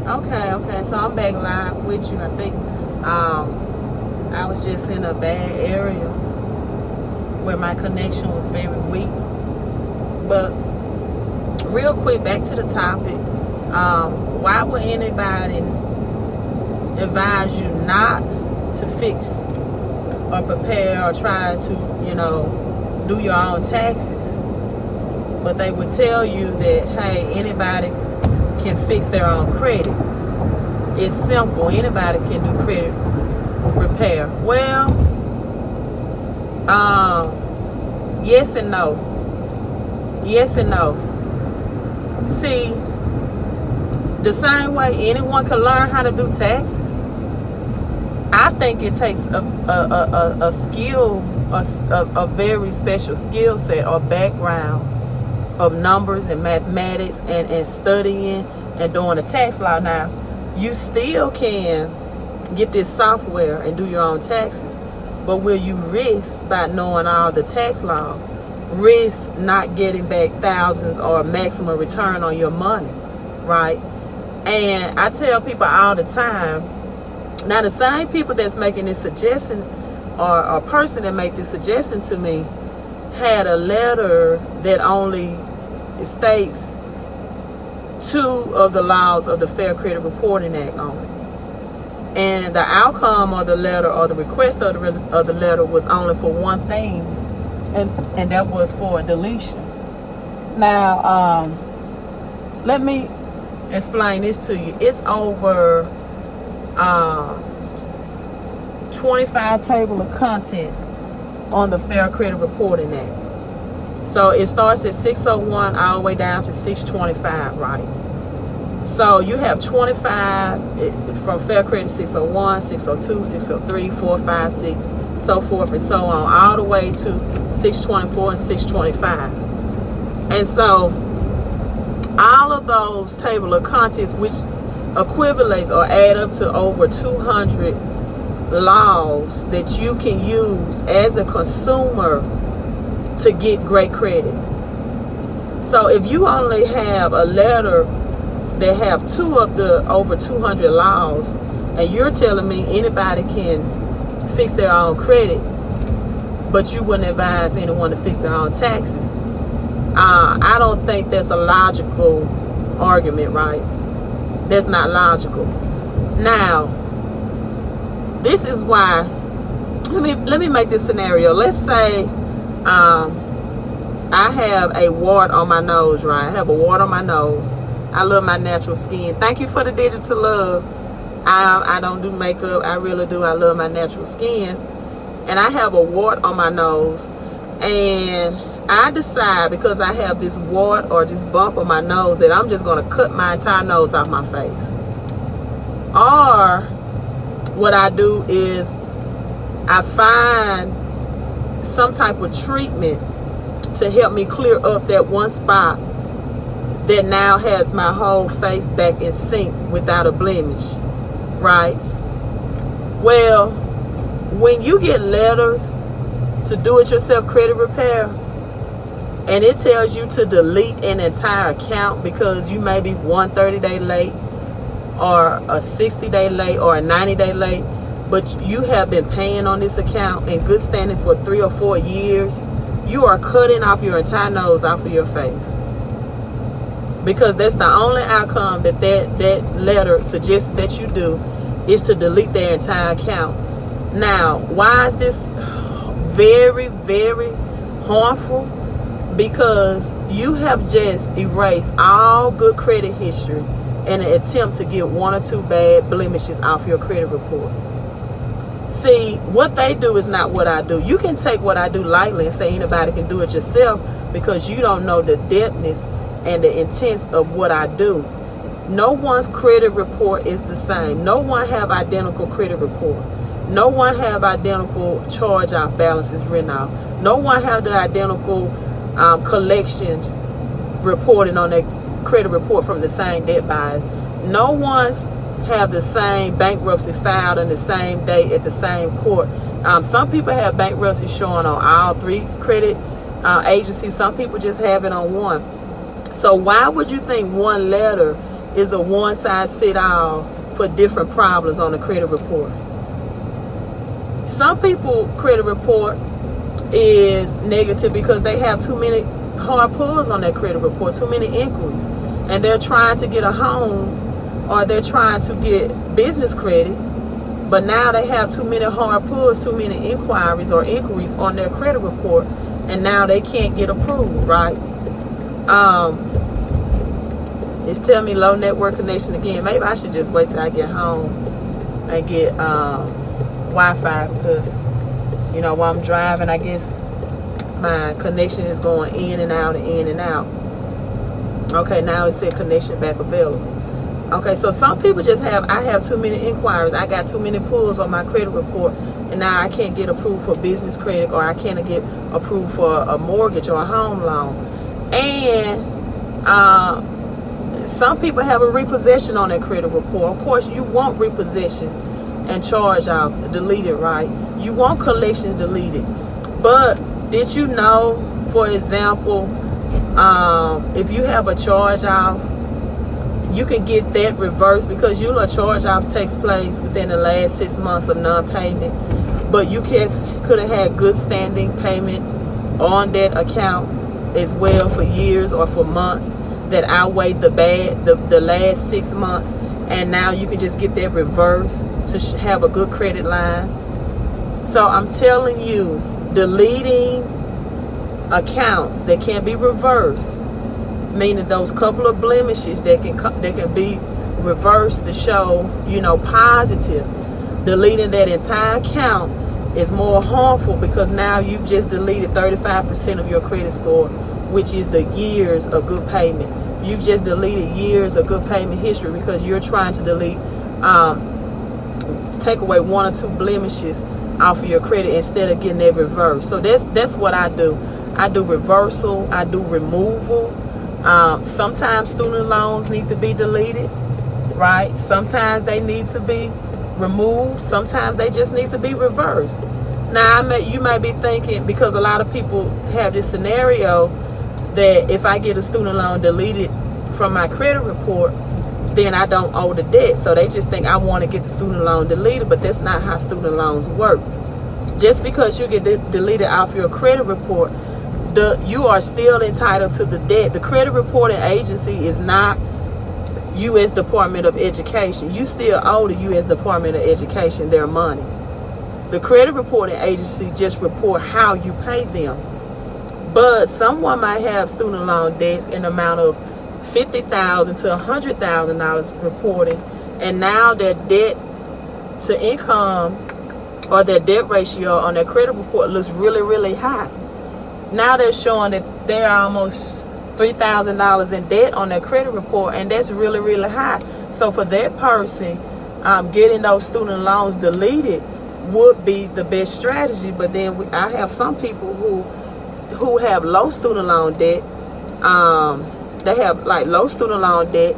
Okay. So I'm back live with you. I think I was just in a bad area where my connection was very weak. But real quick, back to the topic. Why would anybody advise you not to fix or prepare or try to, do your own taxes? But they would tell you that, hey, anybody can fix their own credit. It's simple. Anybody can do credit repair. Well, yes and no. Yes and no. See, the same way anyone can learn how to do taxes, I think it takes a skill, a very special skill set or background of numbers and mathematics and studying and doing the tax law. Now, you still can get this software and do your own taxes, but will you risk, by knowing all the tax laws, risk not getting back thousands or maximum return on your money, right? And I tell people all the time, now the same people that's making this suggestion, or a person that made this suggestion to me, had a letter that only states 2 of the laws of the Fair Credit Reporting Act only. And the outcome of the letter, or the request of the letter, was only for one thing, and that was for a deletion. Now, let me explain this to you. It's over 25 table of contents on the Fair Credit Reporting Act. So it starts at 601 all the way down to 625, right? So you have 25 from Fair Credit 601, 602, 603, 4, 5, 6, so forth and so on, all the way to 624 and 625. And so all of those table of contents, which equivalates or add up to over 200 laws that you can use as a consumer to get great credit. So if you only have a letter that have 2 of the over 200 laws, and you're telling me anybody can fix their own credit, but you wouldn't advise anyone to fix their own taxes, I don't think that's a logical argument, right? That's not logical. Now, this is why, let me make this scenario. Let's say I have a wart on my nose, right? I have a wart on my nose. I love my natural skin. Thank you for the digital love. I don't do makeup. I really do. I love my natural skin. And I have a wart on my nose. And I decide, because I have this wart or this bump on my nose, that I'm just going to cut my entire nose off my face. Or what I do is I find some type of treatment to help me clear up that one spot that now has my whole face back in sync without a blemish, right? Well, when you get letters to do-it-yourself credit repair, and it tells you to delete an entire account because you may be 130-day late, or a 60-day late, or a 90-day late, but you have been paying on this account in good standing for 3 or 4 years, you are cutting off your entire nose off of your face. Because that's the only outcome that letter suggests that you do, is to delete their entire account. Now, why is this very, very harmful? Because you have just erased all good credit history in an attempt to get 1 or 2 bad blemishes off your credit report. See, what they do is not what I do. You can take what I do lightly and say anybody can do it yourself, because you don't know the depthness and the intent of what I do. No one's credit report is the same. No one have identical credit report. No one have identical charge-off balances written out. No one have the identical collections reported on their credit report from the same debt buyers. No one's have the same bankruptcy filed on the same date at the same court. Some people have bankruptcy showing on all 3 credit agencies. Some people just have it on one. So why would you think one letter is a one-size-fit-all for different problems on the credit report. Some people credit report is negative because they have too many hard pulls on their credit report, too many inquiries, and they're trying to get a home or they're trying to get business credit, but now they have too many hard pulls, too many inquiries or inquiries on their credit report, and now they can't get approved, right? It's telling me low network connection again. Maybe I should just wait till I get home and get Wi-Fi, because you know, while I'm driving, I guess my connection is going in and out and in and out. Okay, now it said connection back available. Okay, so some people just I have too many inquiries. I got too many pulls on my credit report, and now I can't get approved for business credit, or I can't get approved for a mortgage or a home loan. And some people have a repossession on their credit report. Of course, you want repossessions and charge-offs deleted, right? You want collections deleted. But did you know, for example, if you have a charge-off, you can get that reversed, because your charge-off takes place within the last 6 months of non-payment. But you could have had good standing payment on that account as well for years or for months that outweighed the last 6 months. And now you can just get that reversed to have a good credit line. So I'm telling you, deleting accounts that can be reversed, meaning those couple of blemishes that can be reversed to show, you know, positive. Deleting that entire account is more harmful, because now you've just deleted 35% of your credit score, which is the years of good payment. You've just deleted years of good payment history, because you're trying to delete, take away 1 or 2 blemishes off of your credit instead of getting that reverse. So that's what I do. I do reversal. I do removal. Sometimes student loans need to be deleted, right? Sometimes they need to be removed. Sometimes they just need to be reversed. Now, you might be thinking, because a lot of people have this scenario, that if I get a student loan deleted from my credit report, then I don't owe the debt. So they just think I want to get the student loan deleted, but that's not how student loans work. Just because you get deleted off your credit report, you are still entitled to the debt. The credit reporting agency is not U.S. Department of Education. You still owe the U.S. Department of Education their money. The credit reporting agency just report how you pay them. But someone might have student loan debts in the amount of $50,000 to $100,000 reporting, and now their debt to income or their debt ratio on their credit report looks really, really high. Now they're showing that they're almost $3,000 in debt on their credit report, and that's really, really high. So for that person, getting those student loans deleted would be the best strategy. But then I have some people who have low student loan debt. They have like low student loan debt,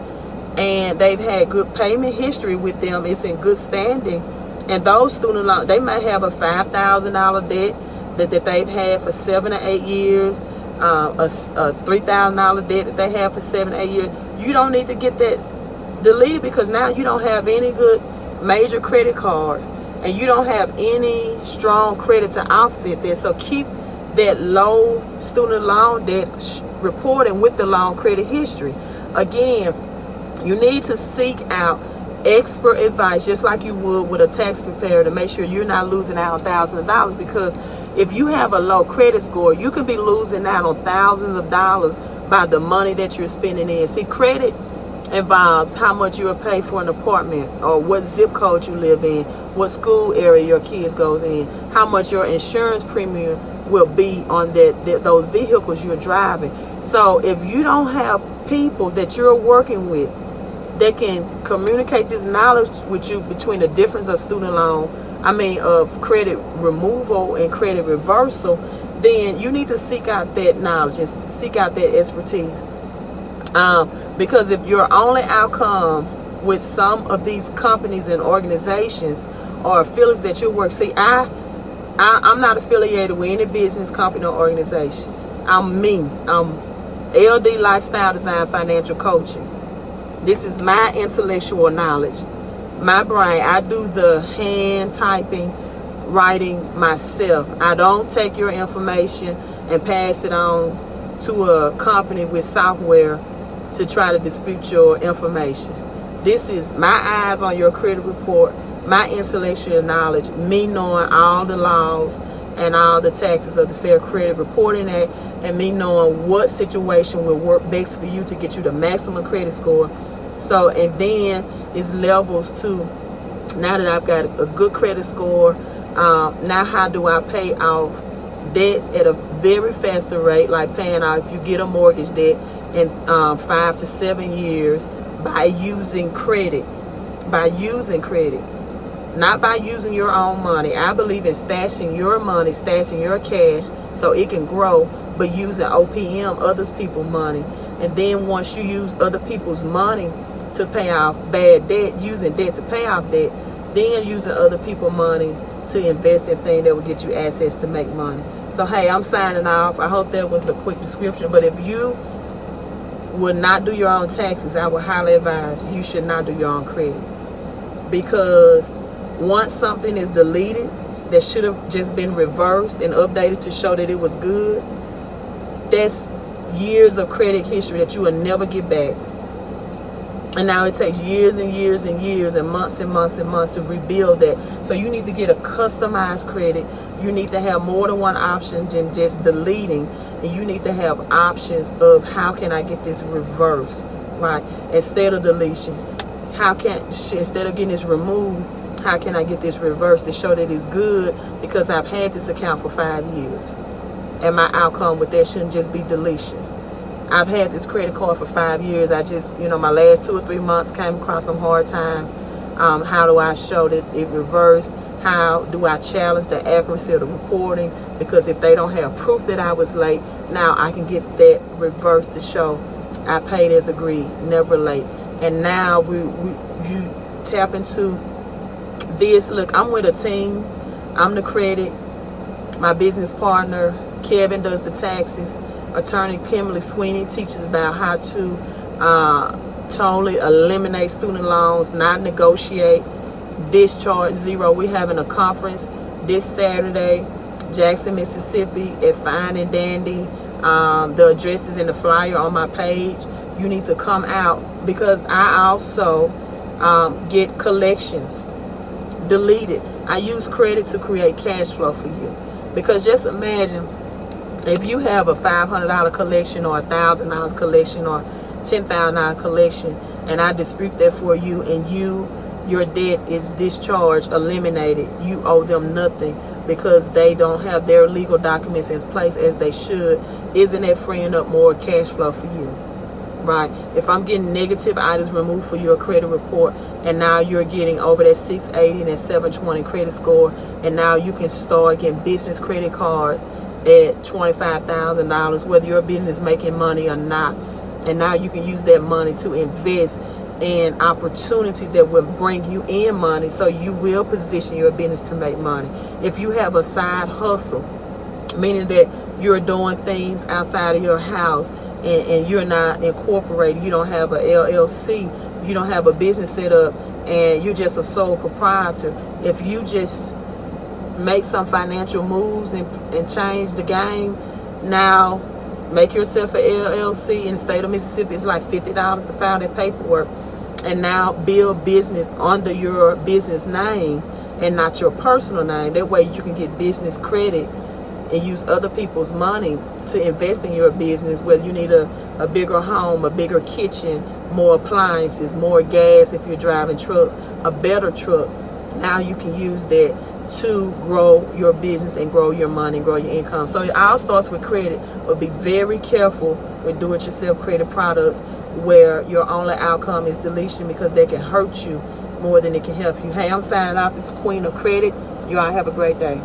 and they've had good payment history with them. It's in good standing. And those student loans, they might have a $5,000 debt that they've had for 7 or 8 years, a $3,000 debt that they have for 7 or 8 years. You don't need to get that deleted, because now you don't have any good major credit cards, and you don't have any strong credit to offset that. So keep that low student loan debt reporting with the long credit history. Again, you need to seek out expert advice, just like you would with a tax preparer, to make sure you're not losing out on thousands of dollars. Because if you have a low credit score, you could be losing out on thousands of dollars by the money that you're spending in. See, credit involves how much you will pay for an apartment, or what zip code you live in, what school area your kids goes in, how much your insurance premium will be on those vehicles you're driving. So if you don't have people that you're working with that can communicate this knowledge with you between the difference of of credit removal and credit reversal, then you need to seek out that knowledge and seek out that expertise. Because if your only outcome with some of these companies and organizations or affiliates that you work, see, I'm not affiliated with any business, company, or organization. I'm LD Lifestyle Design Financial Coaching. This is my intellectual knowledge. My brain, I do the hand typing, writing myself. I don't take your information and pass it on to a company with software to try to dispute your information. This is my eyes on your credit report, my intellectual knowledge, me knowing all the laws and all the taxes of the Fair Credit Reporting Act, and me knowing what situation will work best for you to get you the maximum credit score. So, and then it's levels too. Now that I've got a good credit score, now how do I pay off debts at a very faster rate, like paying off if you get a mortgage debt in 5 to 7 years by using credit. By using credit. Not by using your own money. I believe in stashing your money, stashing your cash so it can grow, but using OPM, other people's money. And then once you use other people's money to pay off bad debt, using debt to pay off debt, then using other people's money to invest in things that will get you access to make money. So, hey, I'm signing off. I hope that was a quick description. But if you would not do your own taxes, I would highly advise you should not do your own credit. Because once something is deleted that should have just been reversed and updated to show that it was good, that's years of credit history that you will never get back. And now it takes years and years and years and months and months and months to rebuild that. So you need to get a customized credit. You need to have more than one option than just deleting. And you need to have options of how can I get this reversed, right? Instead of deletion. Instead of getting this removed, how can I get this reversed to show that it's good because I've had this account for 5 years. And my outcome with that shouldn't just be deletion. I've had this credit card for 5 years. I just, my last 2 or 3 months came across some hard times. How do I show that it reversed? How do I challenge the accuracy of the reporting? Because if they don't have proof that I was late, now I can get that reversed to show I paid as agreed, never late. And now you tap into this. Look, I'm with a team. I'm the credit. My business partner, Kevin, does the taxes. Attorney Kimberly Sweeney teaches about how to totally eliminate student loans, not negotiate, discharge zero. We're having a conference this Saturday, Jackson, Mississippi at Fine and Dandy. The address is in the flyer on my page. You need to come out because I also get collections deleted. I use credit to create cash flow for you. Because just imagine if you have a $500 collection or $1,000 collection or $10,000 collection, and I dispute that for you, and your debt is discharged, eliminated, you owe them nothing because they don't have their legal documents in place as they should. Isn't that freeing up more cash flow for you? Right? If I'm getting negative items removed for your credit report, and now you're getting over that 680 and that 720 credit score, and now you can start getting business credit cards at $25,000, whether your business is making money or not. And now you can use that money to invest in opportunities that will bring you in money, so you will position your business to make money. If you have a side hustle, meaning that you're doing things outside of your house and you're not incorporated, you don't have a LLC, you don't have a business set up, and you're just a sole proprietor, if you just make some financial moves and change the game, now make yourself an LLC in the state of Mississippi. It's like $50 to file that paperwork, and now build business under your business name and not your personal name. That way you can get business credit and use other people's money to invest in your business, whether you need a bigger home, a bigger kitchen, more appliances, more gas if you're driving trucks, a better truck. Now you can use that to grow your business and grow your money, grow your income. So it all starts with credit, but be very careful with do-it-yourself credit products where your only outcome is deletion, because they can hurt you more than it can help you. Hey, I'm signing off. This is Queen of Credit. You all have a great day.